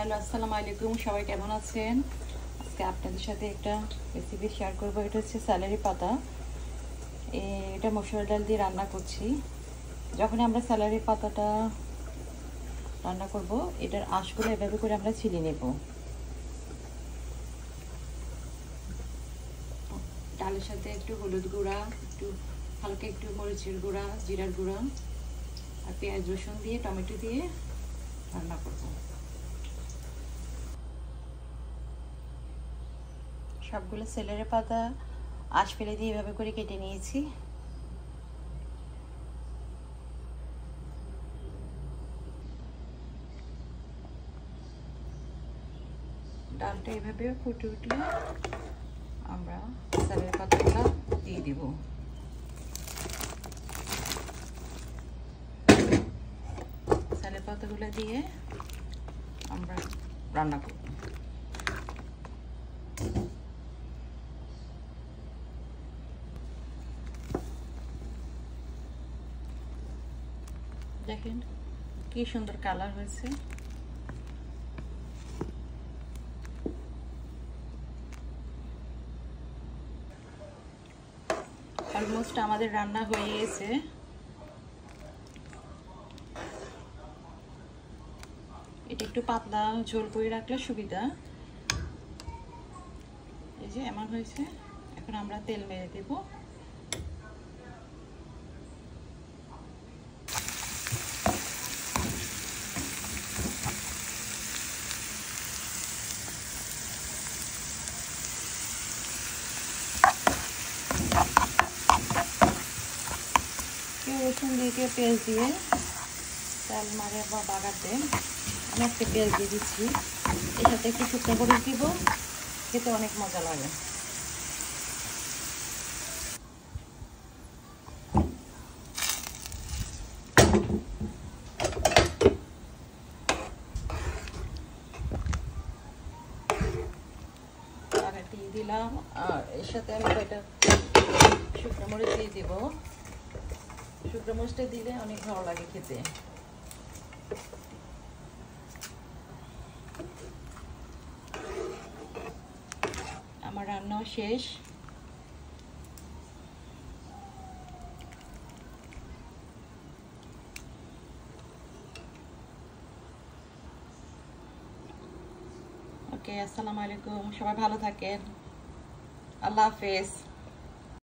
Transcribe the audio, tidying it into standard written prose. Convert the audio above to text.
Hello, আসসালামু আলাইকুম। সবাই কেমন আছেন? আজকে আপনাদের সাথে একটা রেসিপি শেয়ার করব। এটা হচ্ছে স্যালারি পাতা। এটা মসুর ডাল দিয়ে রান্না করছি। যখন আমরা স্যালারি পাতাটা রান্না করব, এটার আঁশগুলো এভাবে করে আমরা ছিলে নেব। ডালের সাথে একটু হলুদ গুঁড়া, একটু হালকা একটু মরিচের গুঁড়া, জিরার গুঁড়া আর পেঁয়াজ রসুন দিয়ে টমেটো দিয়ে রান্না করব। সবগুলো সেলের পাতা আঁশ ফেলে দিয়ে এভাবে করে কেটে নিয়েছি। ডালটা এভাবে ফুটে উঠলে আমরা সেলের পাতাগুলো দিয়ে দিব। সেলের পাতাগুলো দিয়ে আমরা রান্না করব। দেখেন কি সুন্দর কালার হয়েছে। অলমোস্ট আমাদের রান্না হয়ে গেছে। এটা একটু পাতলা ঝোল করে রাখলে সুবিধা। এই যে এমন হয়েছে। এখন আমরা তেল মেরে দেব। কেউ রসুন দিয়ে কেউ পেঁয়াজ দিয়ে তেল মারে বা বাগাতে, আমি একটা পেঁয়াজ দিয়ে দিচ্ছি। এর সাথে একটু শুকনো মরিচ দিব, খেতে অনেক মজা লাগে। দিয়ে দিলাম আর এর সাথে আমি কয়টা শুকনো মরিচ দিয়ে দিব। শুকনো মরিচটা দিলে অনেক ভালো লাগে খেতে। আমার রান্নাও শেষ। ওকে, আসসালামু আলাইকুম। সবাই ভালো থাকেন। আল্লাহ হাফেজ।